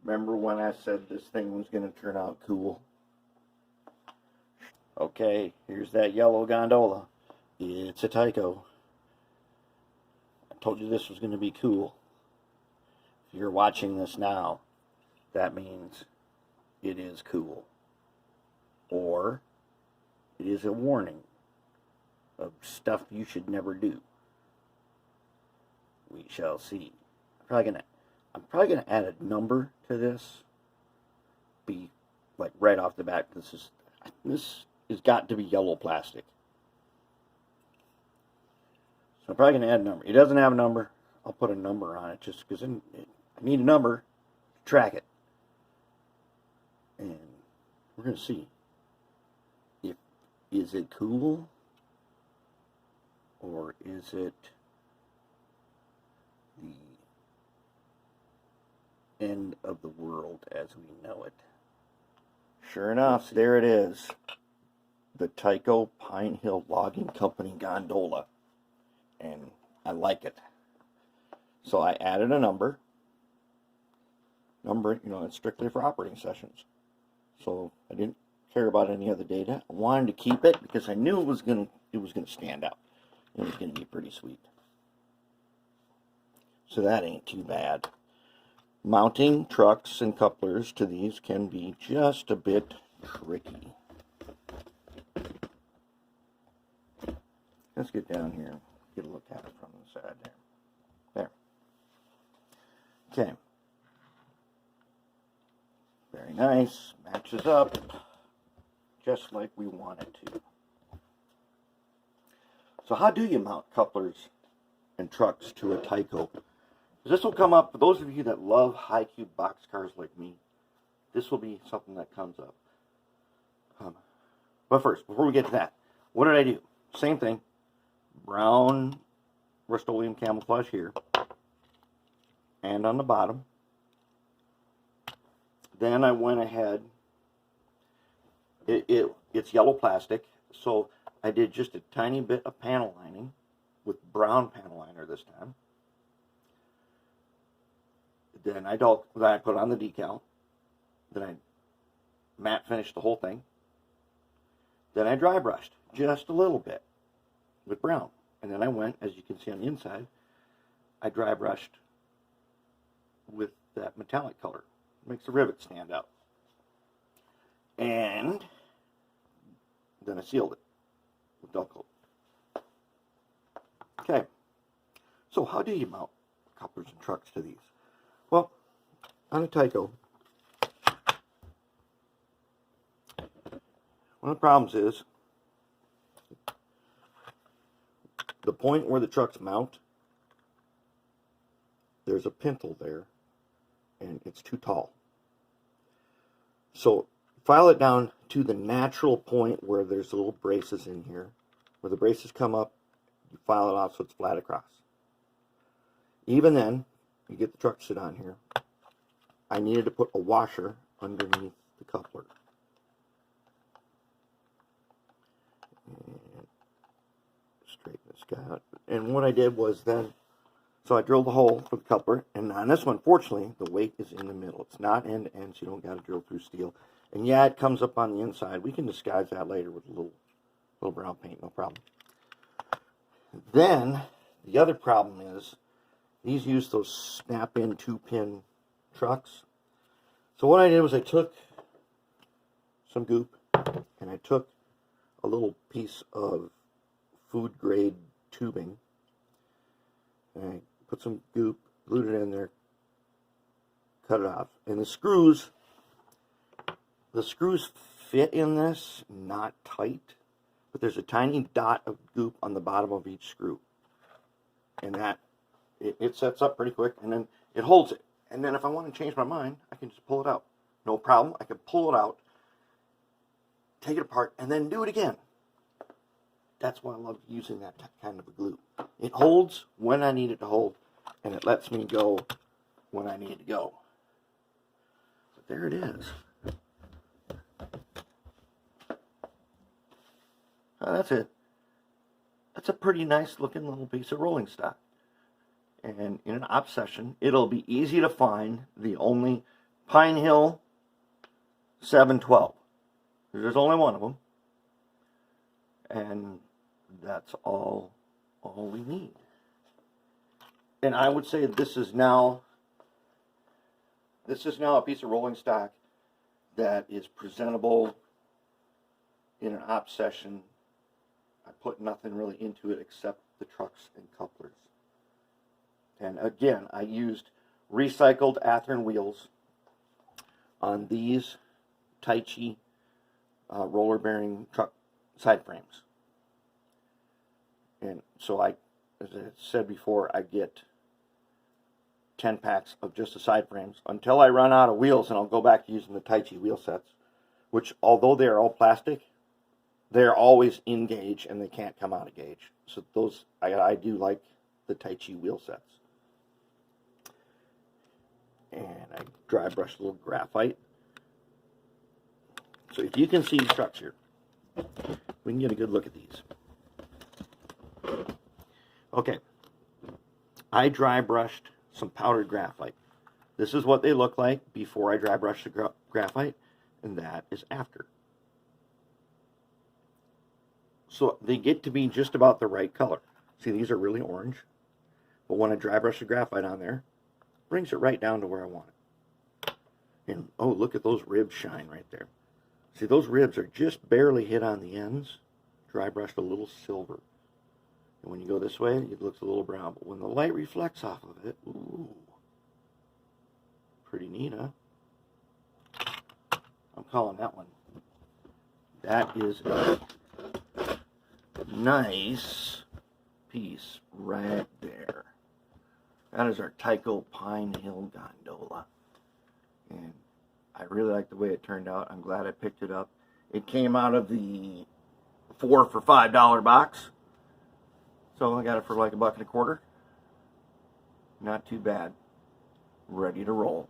Remember when I said this thing was going to turn out cool? Okay, here's that yellow gondola. It's a Tyco. I told you this was going to be cool. If you're watching this now, that means it is cool. Or it is a warning of stuff you should never do. We shall see. I'm probably gonna add a number to this. Be like right off the bat. This has got to be yellow plastic. So I'm probably gonna add a number. It doesn't have a number. I'll put a number on it just because I need a number to track it. And we're gonna see. Is it cool? Or is it the end of the world as we know it? Sure enough, there it is. The Tyco Pine Hill Logging Company gondola. And I like it. So I added a number. It's strictly for operating sessions. So I didn't care about any other data. I wanted to keep it because I knew it was gonna stand out. It was gonna be pretty sweet. So that ain't too bad. Mounting trucks and couplers to these can be just a bit tricky. Let's get down here, get a look at it from the side there. There. Okay. Very nice. Matches up just like we want it to. So how do you mount couplers and trucks to a Tyco? This will come up, for those of you that love high cube box cars like me, this will be something that comes up. But first, before we get to that, what did I do? Same thing. Brown Rust-Oleum camouflage here. And on the bottom. Then I went ahead. It's yellow plastic, so I did just a tiny bit of panel lining with brown panel liner this time. Then I put on the decal. Then I matte finished the whole thing. Then I dry brushed just a little bit with brown. And then I went, as you can see on the inside, I dry brushed with that metallic color. It makes the rivet stand out. And then I sealed it with dull coat. Okay. So how do you mount couplers and trucks to these? Well, on a Tyco, one of the problems is the point where the trucks mount, there's a pintle there, and it's too tall. So file it down to the natural point where there's little braces in here. Where the braces come up, you file it off so it's flat across. Even then, you get the truck to sit on here. I needed to put a washer underneath the coupler. And straighten this guy out. And what I did was then, so I drilled the hole for the coupler, and on this one, fortunately, the weight is in the middle. It's not end to end, so you don't got to drill through steel. And yeah, it comes up on the inside. We can disguise that later with a little brown paint, no problem. Then, the other problem is, these use those snap-in 2-pin trucks. So what I did was I took some goop, and I took a little piece of food-grade tubing, and I put some goop, glued it in there, cut it off. And the screws fit in this, not tight, but there's a tiny dot of goop on the bottom of each screw. And that, it sets up pretty quick, and then it holds it. And then if I want to change my mind, I can just pull it out. No problem. I can pull it out, take it apart, and then do it again. That's why I love using that kind of a glue. It holds when I need it to hold, and it lets me go when I need it to go. But there it is. That's it. That's a pretty nice looking little piece of rolling stock. And in an op session, it'll be easy to find the only Pine Hill 712. There's only one of them. And that's all we need. And I would say this is now a piece of rolling stock that is presentable in an op session. I put nothing really into it except the trucks and couplers. And again, I used recycled Athearn wheels on these Tyco roller bearing truck side frames. And so as I said before, I get 10 packs of just the side frames until I run out of wheels, and I'll go back to using the Tyco wheel sets, which, although they are all plastic, they're always in gauge and they can't come out of gauge. So those, I do like the Tyco wheel sets. And I dry brush a little graphite. So if you can see these trucks here, we can get a good look at these. Okay, I dry brushed some powdered graphite. This is what they look like before I dry brush the graphite, and that is after. So they get to be just about the right color. See, these are really orange, but when I dry brush the graphite on there, it brings it right down to where I want it. And oh, look at those ribs shine right there. See, those ribs are just barely hit on the ends, dry brushed a little silver. And when you go this way, it looks a little brown. But when the light reflects off of it, ooh, pretty neat, huh? I'm calling that one. That is a nice piece right there. That is our Tyco Pine Hill Gondola. And I really like the way it turned out. I'm glad I picked it up. It came out of the 4 for $5 box. So I got it for like $1.25. Not too bad. Ready to roll.